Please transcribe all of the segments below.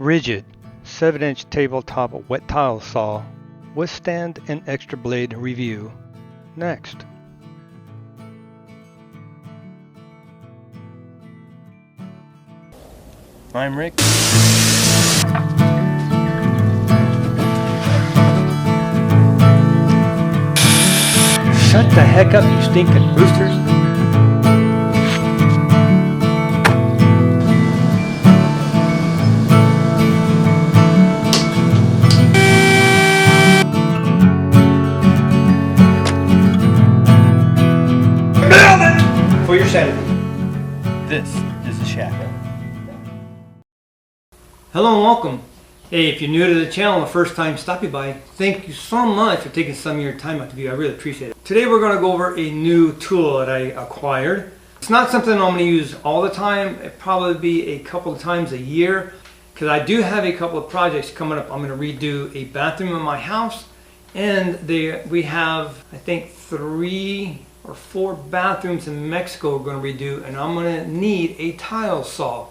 Ridgid 7-inch tabletop wet tile saw with stand and extra blade review. Next. I'm Rick. Shut the heck up, you stinking roosters. For your sanity, this is the shack. Hello and welcome. Hey, if you're new to the channel and the first time stopping by, thank you so much for taking some of your time out to view. I really appreciate it. Today we're going to go over a new tool that I acquired. It's not something I'm going to use all the time. It'll probably be a couple of times a year because I do have a couple of projects coming up. I'm going to redo a bathroom in my house, and we have, I think, 3 or 4 bathrooms in Mexico we're going to redo, and I'm going to need a tile saw.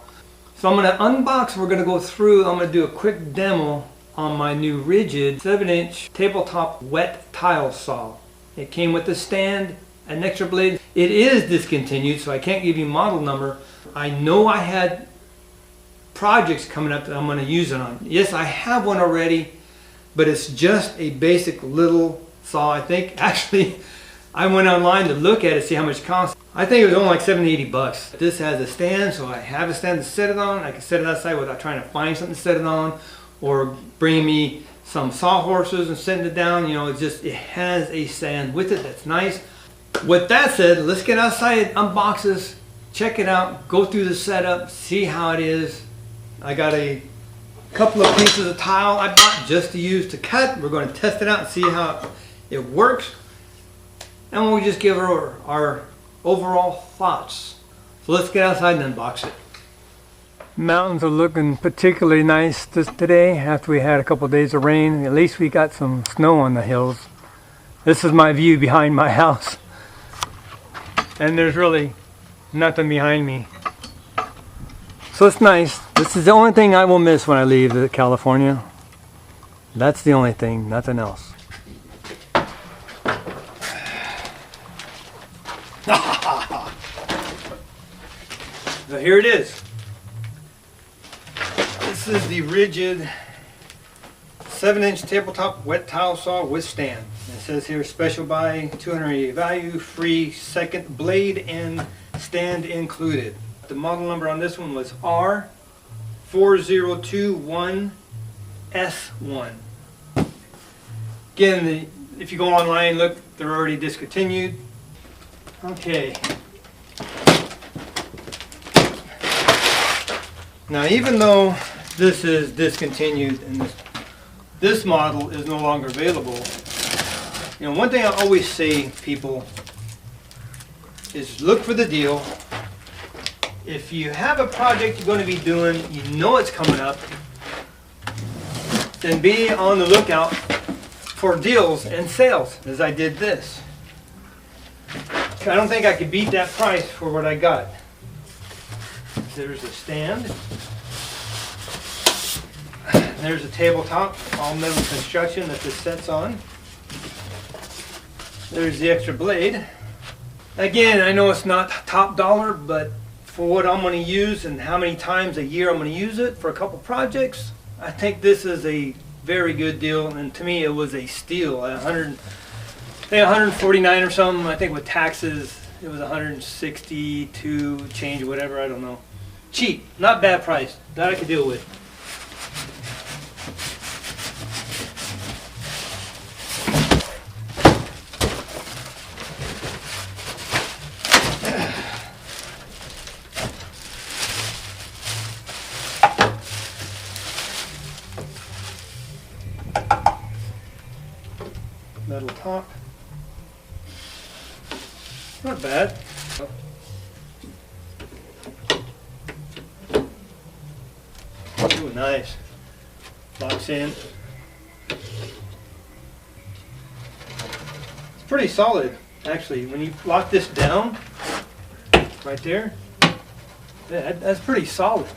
So I'm going to unbox, we're going to go through, I'm going to do a quick demo on my new Ridgid 7-inch tabletop wet tile saw. It came with a stand, an extra blade. It is discontinued, so I can't give you model number. I know I had projects coming up that I'm going to use it on. Yes, I have one already, but it's just a basic little saw. I think, actually, I went online to look at it, see how much it costs. I think it was only like $70 to $80. This has a stand, so I have a stand to set it on. I can set it outside without trying to find something to set it on, or bring me some sawhorses and setting it down. You know, it has a stand with it that's nice. With that said, let's get outside, unbox this, check it out, go through the setup, see how it is. I got a couple of pieces of tile I bought just to use to cut. We're going to test it out and see how it works. And we'll just give our overall thoughts. So let's get outside and unbox it. Mountains are looking particularly nice today after we had a couple of days of rain. At least we got some snow on the hills. This is my view behind my house. And there's really nothing behind me. So it's nice. This is the only thing I will miss when I leave California. That's the only thing, nothing else. So here it is. This is the Ridgid 7-inch tabletop wet tile saw with stand. It says here special buy, $280 value, free second blade and stand included. The model number on this one was R4021S1. Again, if you go online, look, they're already discontinued. Okay. Now, even though this is discontinued and this model is no longer available, you know, one thing I always say, people, is look for the deal. If you have a project you're going to be doing, you know it's coming up, then be on the lookout for deals and sales, as I did this. I don't think I could beat that price for what I got. There's a stand. There's a tabletop, all metal construction that this sets on. There's the extra blade. Again, I know it's not top dollar, but for what I'm going to use and how many times a year I'm going to use it for a couple projects, I think this is a very good deal, and to me it was a steal. $149 or something. I think with taxes it was 162 change, whatever, I don't know. Cheap, not bad price, that I could deal with. Metal top. Not bad. Ooh, nice. Locks in. It's pretty solid, actually. When you lock this down, right there, yeah, that's pretty solid.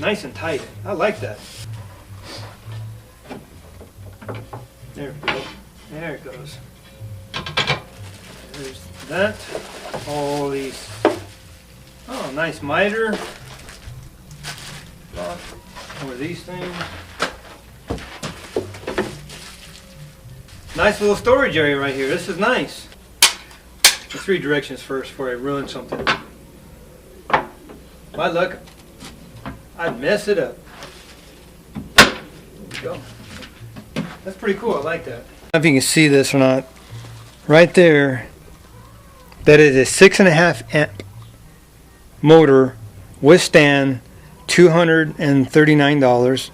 Nice and tight. I like that. There we go. There it goes. There's that. All these. Oh, nice miter. Over these things. Nice little storage area right here. This is nice. The 3 directions first before I ruin something. My luck, I'd mess it up. There we go. That's pretty cool. I like that. I don't know if you can see this or not. Right there, that is a 6.5 amp motor with stand, $239.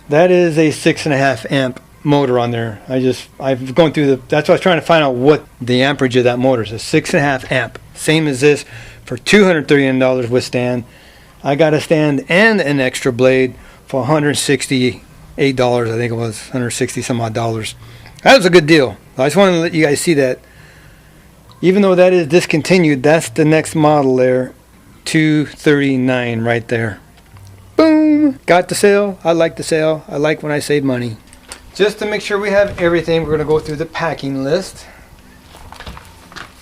That is a 6.5 amp motor on there. I've gone through that's why I was trying to find out what the amperage of that motor is. A 6.5 amp, same as this, for $239 with stand. I got a stand and an extra blade for $168. I think it was 160 some odd dollars. That was a good deal. I just wanted to let you guys see that. Even though that is discontinued, that's the next model there. $239 right there. Boom! Got the sale. I like the sale. I like when I save money. Just to make sure we have everything, we're going to go through the packing list.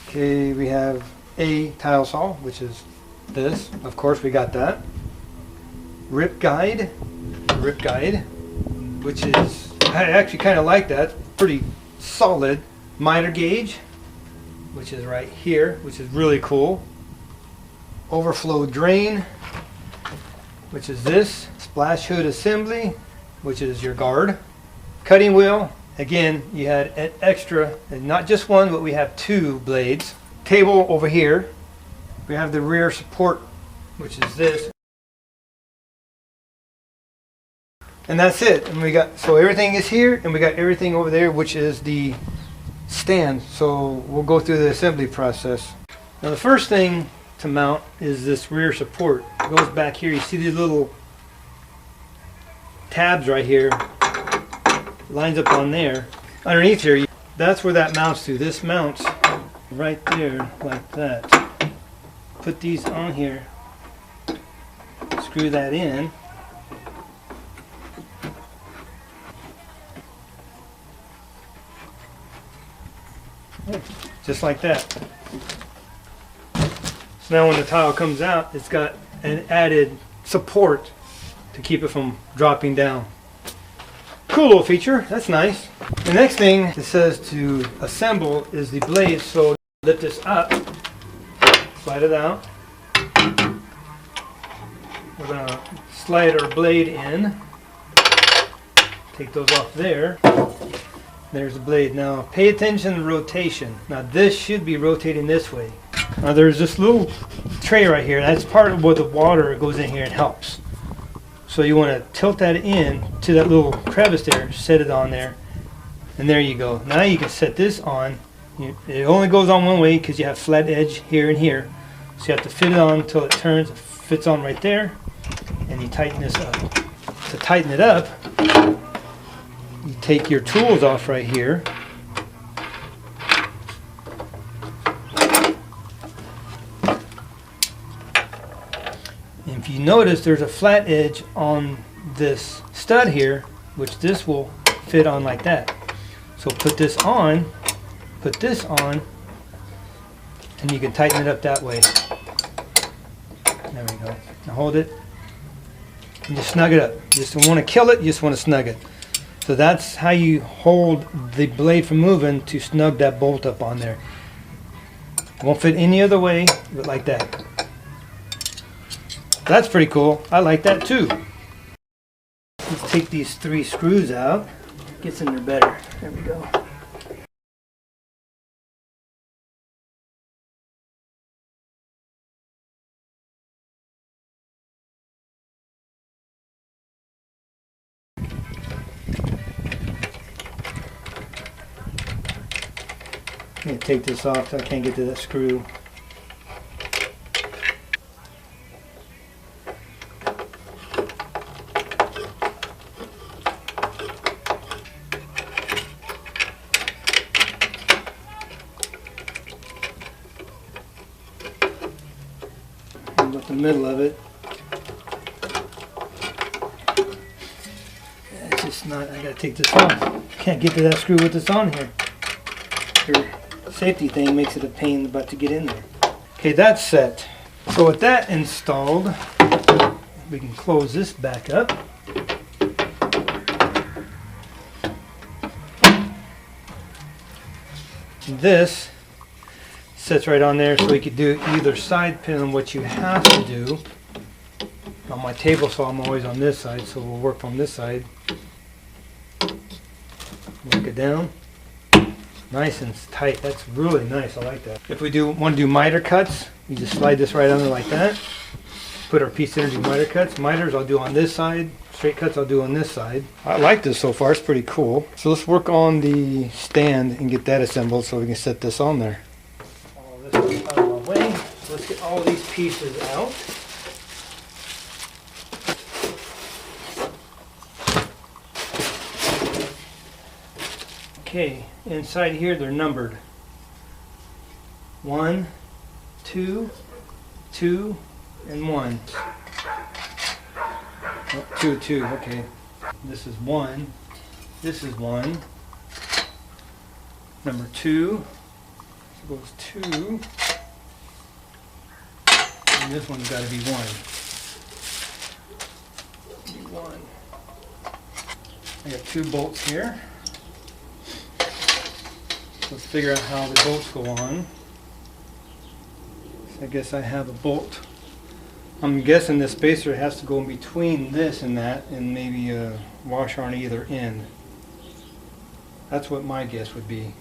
Okay, we have a tile saw, which is this. Of course, we got that. Rip guide, which is, I actually kind of like that. Pretty solid. Miter gauge, which is right here, which is really cool. Overflow drain, which is this. Splash hood assembly, which is your guard. Cutting wheel, again, you had an extra, and not just one, but we have 2 blades. Table over here. We have the rear support, which is this. And that's it. And we got, so everything is here, and we got everything over there, which is the stand. So we'll go through the assembly process. Now the first thing to mount is this rear support. It goes back here. You see these little tabs right here. Lines up on there. Underneath here, that's where that mounts to. This mounts right there like that. Put these on here. Screw that in. Just like that. So now when the tile comes out, it's got an added support to keep it from dropping down. Cool little feature. That's nice. The next thing it says to assemble is the blade. So lift this up, slide it out. We're going to slide our blade in. Take those off there. There's the blade. Now pay attention to rotation. Now this should be rotating this way. Now there's this little tray right here. That's part of what the water goes in here and helps. So you want to tilt that in to that little crevice there, set it on there, and there you go. Now you can set this on. It only goes on one way because you have flat edge here and here. So you have to fit it on until it turns, it fits on right there, and you tighten this up. To tighten it up, you take your tools off right here. If you notice, there's a flat edge on this stud here, which this will fit on like that. So put this on, and you can tighten it up that way. There we go. Now hold it, and just snug it up. You just don't want to kill it, you just want to snug it. So that's how you hold the blade from moving, to snug that bolt up on there. It won't fit any other way but like that. That's pretty cool. I like that too. Let's take these 3 screws out. Gets in there better. There we go. I'm going to take this off so I can't get to that screw. About the middle of it. this nut. I gotta take this off. Can't get to that screw with this on here. Your safety thing makes it a pain in the butt to get in there. Okay, that's set. So with that installed, we can close this back up. This sits right on there, so you could do either side depending on what you have to do. On my table saw, I'm always on this side, so we'll work on this side. Work it down. Nice and tight. That's really nice. I like that. If we want to do miter cuts, you just slide this right under like that. Put our piece in and do miter cuts. Miters I'll do on this side. Straight cuts I'll do on this side. I like this so far. It's pretty cool. So let's work on the stand and get that assembled so we can set this on there. All this out of my way. So let's get all these pieces out. Okay, inside here they're numbered. 1, 2, 2, and 1. Oh, 2, 2, okay. This is 1. This is 1. Number 2. So goes 2. And this one's got to be 1. Be 1. I got 2 bolts here. Let's figure out how the bolts go on. So I guess I have a bolt. I'm guessing the spacer has to go in between this and that, and maybe a washer on either end. That's what my guess would be.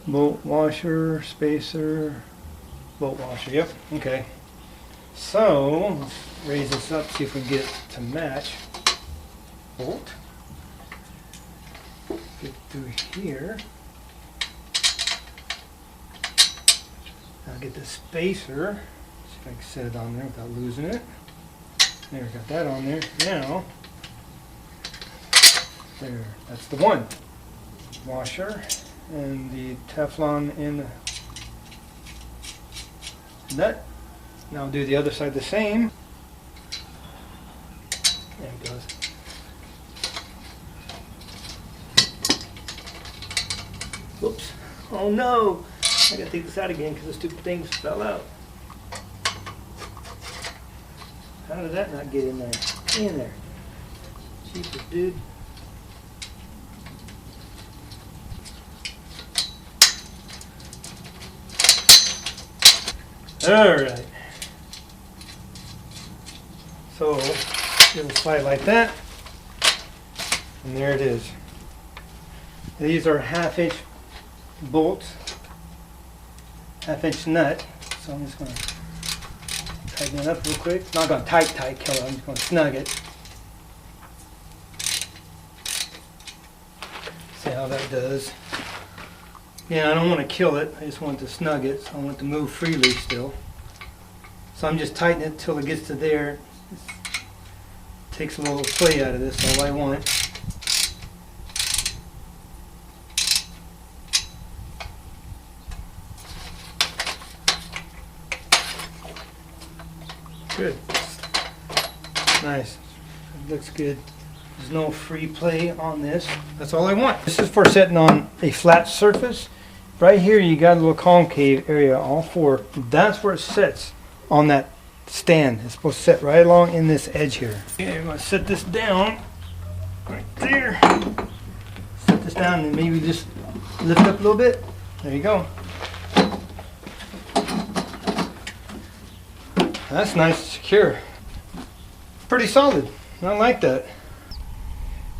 Bolt washer, spacer, bolt washer. Yep, okay. So let's raise this up, see if we can get it to match. Bolt. Get through here. I'll get the spacer. See if I can set it on there without losing it. There, got that on there. Now, there, that's the one. Washer and the Teflon in the nut. Now I'll do the other side the same. There it goes. Whoops. Oh no! I gotta take this out again because the stupid things fell out. How did that not get in there? In there. Jeepers, dude. Alright. So, it'll slide like that. And there it is. These are 1/2 inch bolts, 1/2 inch nut. So I'm just going to tighten it up real quick. It's not going to tight kill it. I'm just going to snug it. See how that does. Yeah, I don't want to kill it. I just want to snug it. So I want it to move freely still. So I'm just tightening it till it gets to there. It takes a little play out of this. All I want. Good. Nice. It looks good. There's no free play on this. That's all I want. This is for setting on a flat surface. Right here you got a little concave area, all four. That's where it sits on that stand. It's supposed to sit right along in this edge here. Okay, I'm going to set this down right there. Set this down and maybe just lift up a little bit. There you go. That's nice and secure. Pretty solid. I like that.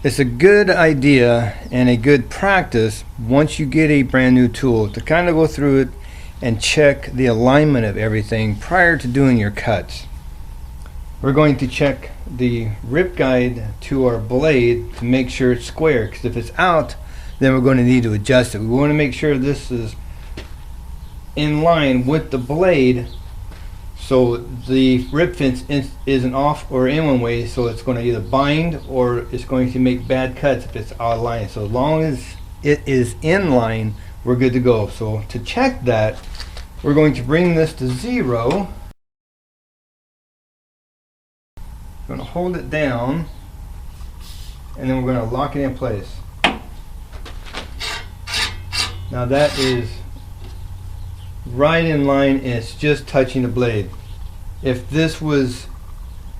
It's a good idea and a good practice once you get a brand new tool to kind of go through it and check the alignment of everything prior to doing your cuts. We're going to check the rip guide to our blade to make sure it's square, because if it's out, then we're going to need to adjust it. We want to make sure this is in line with the blade, so the rip fence isn't off or in one way, so it's going to either bind or it's going to make bad cuts if it's out of line. So as long as it is in line, we're good to go. So to check that, we're going to bring this to 0 We're going to hold it down, and then we're going to lock it in place. Now that is right in line, and it's just touching the blade. If this was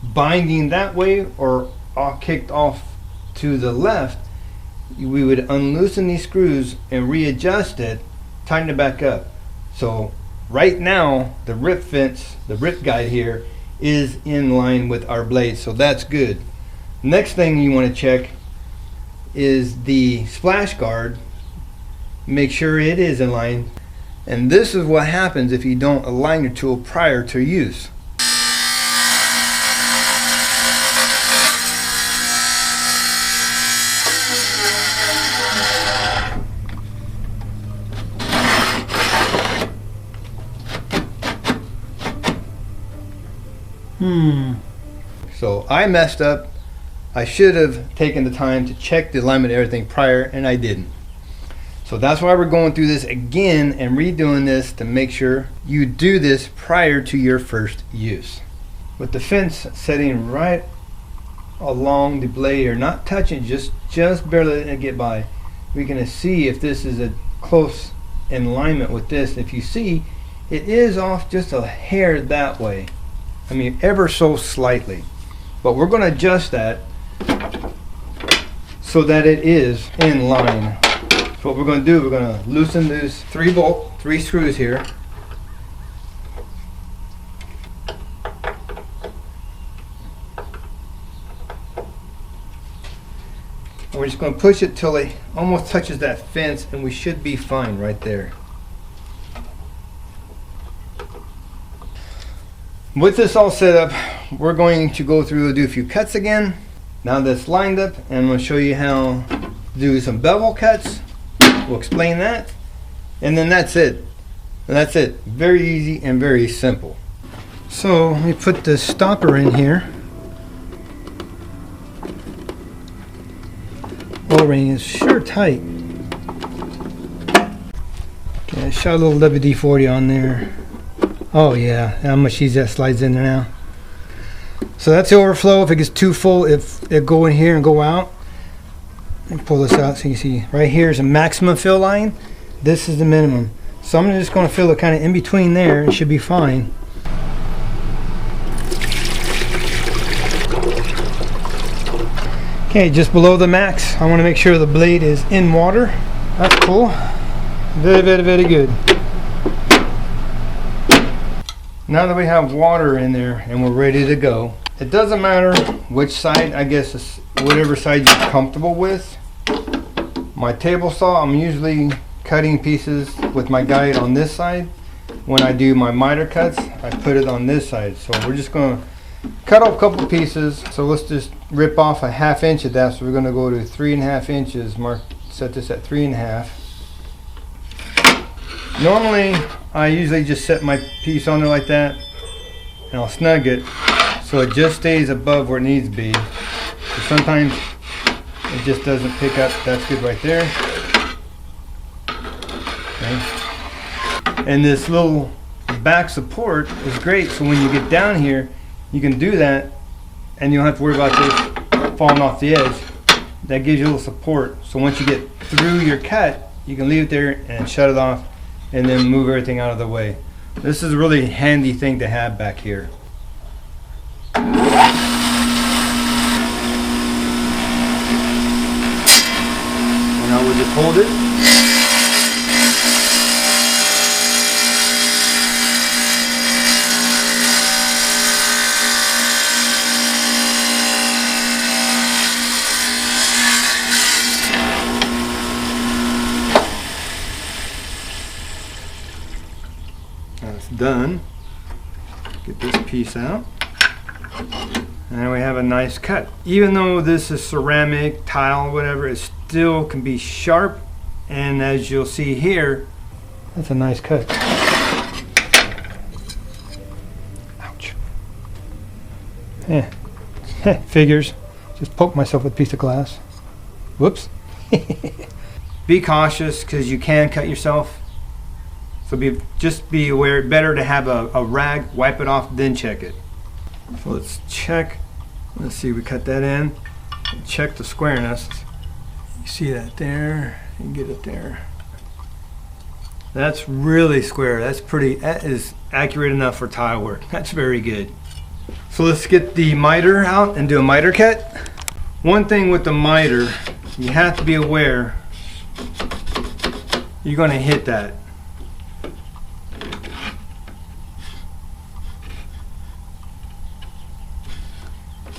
binding that way or all kicked off to the left, we would unloosen these screws and readjust it, tighten it back up. So right now the rip fence, the rip guide here, is in line with our blade, so that's good. Next thing you want to check is the splash guard. Make sure it is in line, and this is what happens if you don't align your tool prior to use. So I messed up. I should have taken the time to check the alignment of everything prior, and I didn't. So that's why we're going through this again and redoing this to make sure you do this prior to your first use. With the fence setting right along the blade here, not touching, just barely letting it get by, we're going to see if this is a close in alignment with this. If you see, it is off just a hair that way. I mean, ever so slightly. But we're going to adjust that so that it is in line. So what we're going to do, we're going to loosen these 3 screws here. And we're just going to push it till it almost touches that fence, and we should be fine right there. With this all set up, we're going to go through and do a few cuts again. Now that's lined up, and I'm going to show you how to do some bevel cuts. We'll explain that, and then that's it. And that's it. Very easy and very simple. So let me put the stopper in here. O-ring is sure tight. Okay, I shot a little WD-40 on there. Oh yeah, how much easier that slides in there now. So that's the overflow. If it gets too full, if it go in here and go out. Let me pull this out so you can see. Right here is a maximum fill line. This is the minimum. So I'm just going to fill it kind of in between there. It should be fine. Okay, just below the max. I want to make sure the blade is in water. That's cool. Very, very, very good. Now that we have water in there and we're ready to go, it doesn't matter which side, I guess it's whatever side you're comfortable with. My table saw, I'm usually cutting pieces with my guide on this side. When I do my miter cuts, I put it on this side. So we're just going to cut off a couple pieces. So let's just rip off a 1/2 inch of that. So we're going to go to 3.5 inches. Set this at 3.5. Normally, I usually just set my piece on there like that, and I'll snug it so it just stays above where it needs to be. But sometimes it just doesn't pick up. That's good right there. Okay. And this little back support is great, so when you get down here, you can do that, and you don't have to worry about this falling off the edge. That gives you a little support. So once you get through your cut, you can leave it there and shut it off, and then move everything out of the way. This is a really handy thing to have back here. And now we'll just hold it. That's done. Get this piece out. And we have a nice cut. Even though this is ceramic, tile, whatever, it still can be sharp. And as you'll see here, that's a nice cut. Ouch. Yeah. Figures. Just poke myself with a piece of glass. Whoops. Be cautious because you can cut yourself. So just be aware. Better to have a rag, wipe it off, then check it. So let's check Let's see, we cut that in. Check the squareness. You see that there? You can get it there. That's really square. That is accurate enough for tile work. That's very good. So let's get the miter out and do a miter cut. One thing with the miter, you have to be aware you're going to hit that.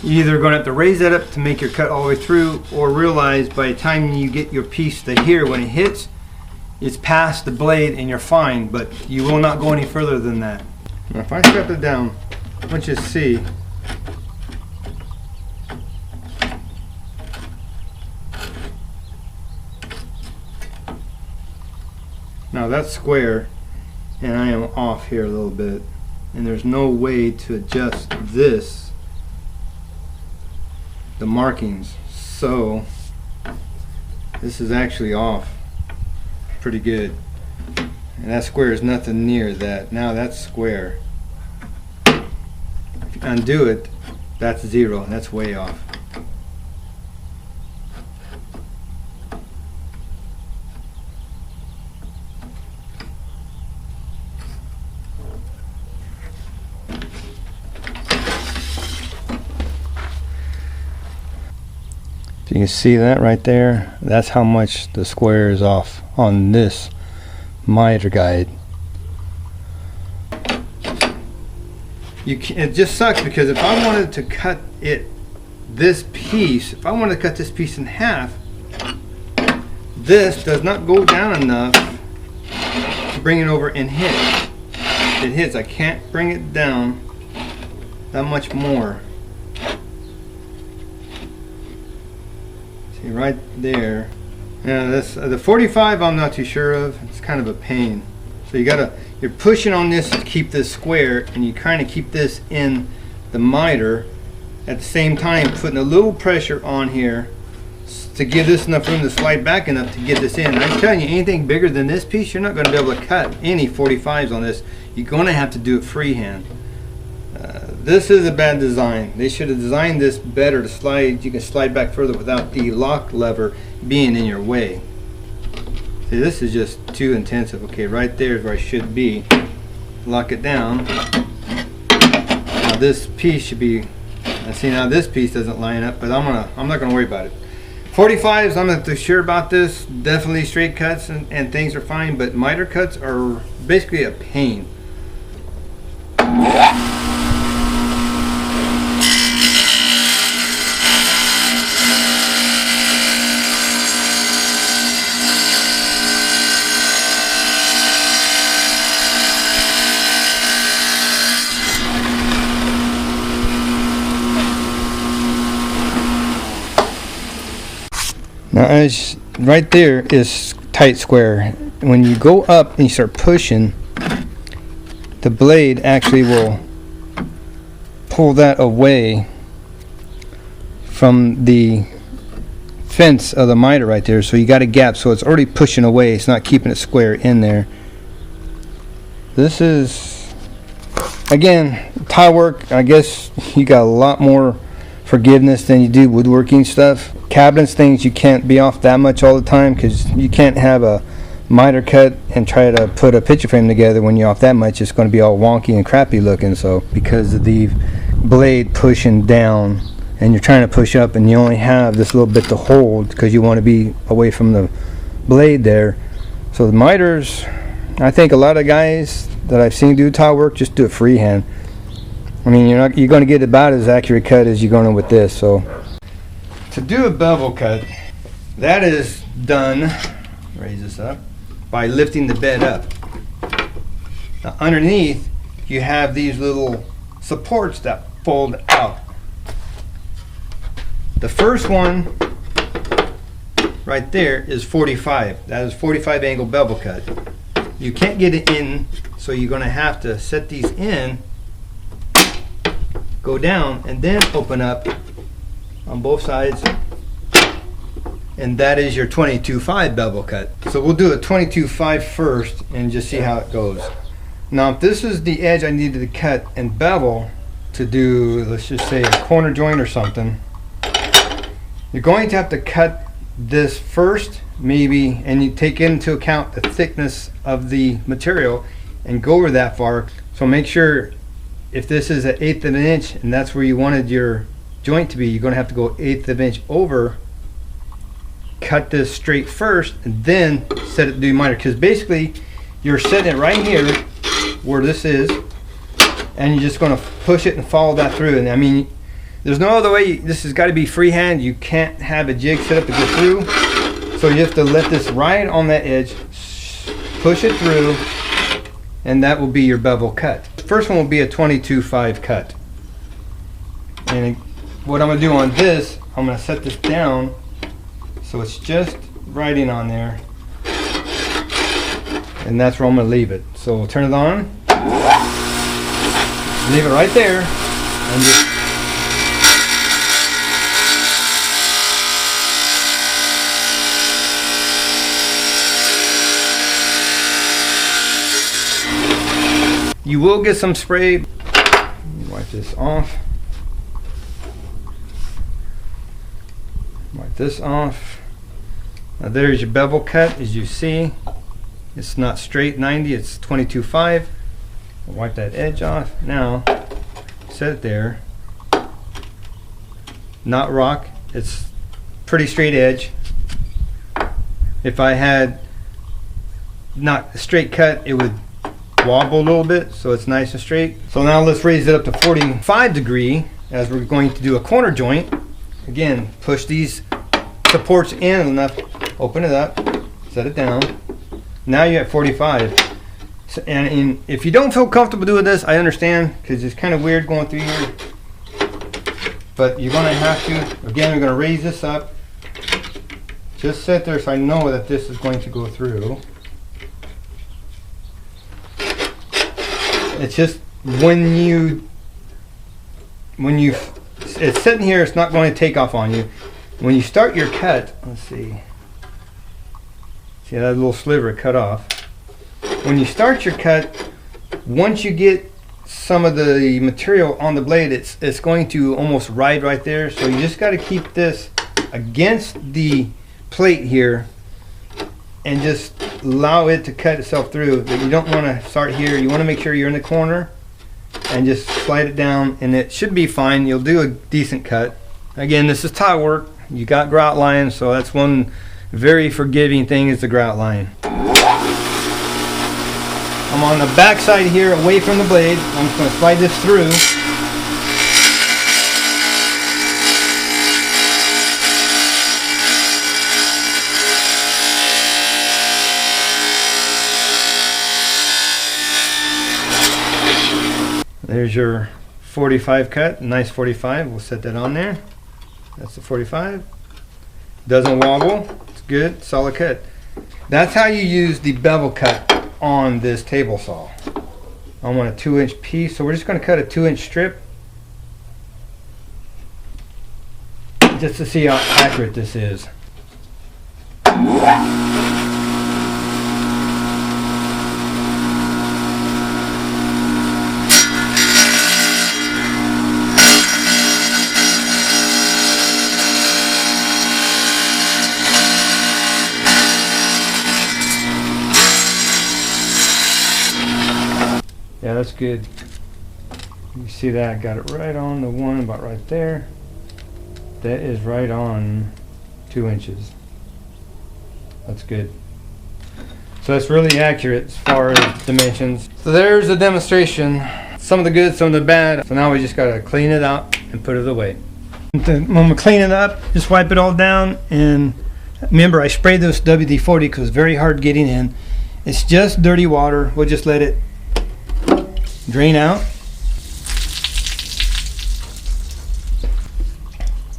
You're either going to have to raise that up to make your cut all the way through, or realize by the time you get your piece to here, when it hits, it's past the blade and you're fine, but you will not go any further than that. Now if I strap it down, I want you to see now that's square, and I am off here a little bit, and there's no way to adjust this, the markings, so this is actually off pretty good, and that square is nothing near that. Now that's square. If you undo it, that's 0, and that's way off. You can see that right there. That's how much the square is off on this miter guide. It just sucks because if I wanted to cut this piece in half, this does not go down enough to bring it over and hit. It hits. I can't bring it down that much more. Right there. Now this the 45 I'm not too sure of. It's kind of a pain. So you're pushing on this to keep this square, and you kind of keep this in the miter at the same time putting a little pressure on here to give this enough room to slide back enough to get this in. I'm telling you, anything bigger than this piece, you're not going to be able to cut any 45s on this. You're going to have to do it freehand. This is a bad design. They should have designed this better to slide. You can slide back further without the lock lever being in your way. See, this is just too intensive. Okay, right there is where I should be. Lock it down. Now this piece should be. See, now this piece doesn't line up, but I'm not gonna worry about it. 45s, I'm not too sure about this. Definitely straight cuts and things are fine, but miter cuts are basically a pain. Now, as right there is tight square. When you go up and you start pushing, the blade actually will pull that away from the fence of the miter right there. So you got a gap, so it's already pushing away. It's not keeping it square in there. This is, again, tile work. I guess you got a lot more forgiveness than you do woodworking stuff. Cabinets, things you can't be off that much all the time, because you can't have a miter cut and try to put a picture frame together when you're off that much. It's going to be all wonky and crappy looking. So because of the blade pushing down and you're trying to push up and you only have this little bit to hold because you want to be away from the blade there. So the miters, I think a lot of guys that I've seen do tile work just do it freehand. I mean, you're going to get about as accurate cut as you're going to with this. So to do a bevel cut, that is done, raise this up, by lifting the bed up. Now underneath you have these little supports that fold out. The first one right there is 45. That is 45 angle bevel cut. You can't get it in, so you're going to have to set these in, go down, and then open up on both sides, and that is your 22.5 bevel cut. So we'll do a 22.5 first and just see how it goes. Now if this is the edge I needed to cut and bevel to do, let's just say, a corner joint or something, you're going to have to cut this first, maybe, and you take into account the thickness of the material and go over that far. So make sure, if this is an 1/8 of an inch and that's where you wanted your joint to be, you're going to have to go 1/8 of an inch over, cut this straight first, and then set it to do miter, because basically you're setting it right here where this is, and you're just going to push it and follow that through. And I mean, there's no other way. This has got to be freehand. You can't have a jig set up to go through, so you have to let this right on that edge, push it through, and that will be your bevel cut. The first one will be a 22/5 cut. And what I'm going to do on this, I'm going to set this down so it's just right in on there, and that's where I'm going to leave it. So we'll turn it on, leave it right there, and just you will get some spray. Wipe this off. Wipe this off. Now there's your bevel cut. As you see, it's not straight 90, it's 22/5. Wipe that edge off. Now set it there. Not rock, it's pretty straight edge. If I had not a straight cut, it would wobble a little bit, so it's nice and straight. So now let's raise it up to 45 degree as we're going to do a corner joint. Again, push these supports in enough, open it up, set it down. Now you're at 45. So, and if you don't feel comfortable doing this, I understand, because it's kind of weird going through here. But you're going to have to, again, we're going to raise this up. Just sit there so I know that this is going to go through. It's just when it's sitting here, it's not going to take off on you. When you start your cut, let's see that little sliver cut off. When you start your cut, once you get some of the material on the blade, it's going to almost ride right there. So you just got to keep this against the plate here and just allow it to cut itself through. But you don't want to start here. You want to make sure you're in the corner and just slide it down, and it should be fine. You'll do a decent cut. Again, this is tile work. You got grout line, so that's one very forgiving thing, is the grout line. I'm on the back side here, away from the blade. I'm just going to slide this through. There's your 45 cut, nice 45. We'll set that on there. That's the 45. Doesn't wobble. It's good, solid cut. That's how you use the bevel cut on this table saw. I want a 2-inch piece, so we're just going to cut a 2-inch strip just to see how accurate this is. Yeah, that's good. You see that? I got it right on the one, about right there. That is right on 2 inches. That's good. So that's really accurate as far as dimensions. So there's a demonstration. Some of the good, some of the bad. So now we just gotta clean it out and put it away. When we clean it up, just wipe it all down. And remember, I sprayed this WD-40 because it's very hard getting in. It's just dirty water. We'll just let it drain out,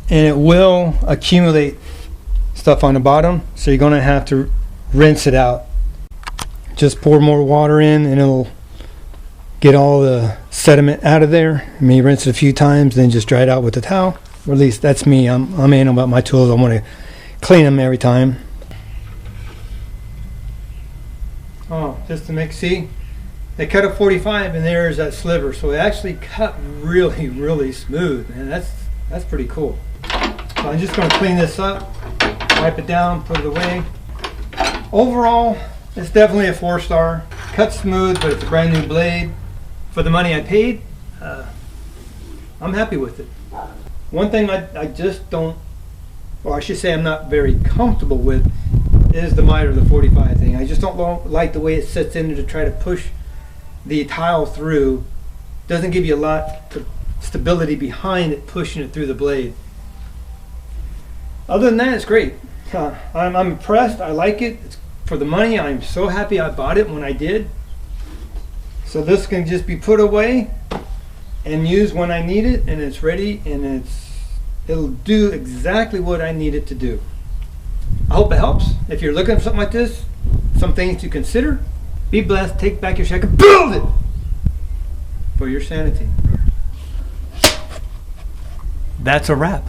and it will accumulate stuff on the bottom, so you're going to have to rinse it out. Just pour more water in and it'll get all the sediment out of there. I mean, rinse it a few times, then just dry it out with a towel. Or at least that's me. I'm anal about my tools. I want to clean them every time. Oh, just to make, see, they cut a 45 and there's that sliver. So it actually cut really, really smooth, man. That's pretty cool. So I'm just going to clean this up, wipe it down, put it away. Overall, it's definitely a 4-star. Cuts smooth, but it's a brand new blade. For the money I paid, I'm happy with it. One thing I just don't, or I should say I'm not very comfortable with, is the miter, the 45 thing. I just don't like the way it sits in there to try to push the tile through. Doesn't give you a lot of stability behind it, pushing it through the blade. Other than that, it's great. I'm impressed. I like it. It's, for the money, I'm so happy I bought it when I did. So this can just be put away and used when I need it, and it's ready, and it'll do exactly what I need it to do. I hope it helps. If you're looking for something like this, some things to consider. Be blessed, take back your shack and build it for your sanity. That's a wrap.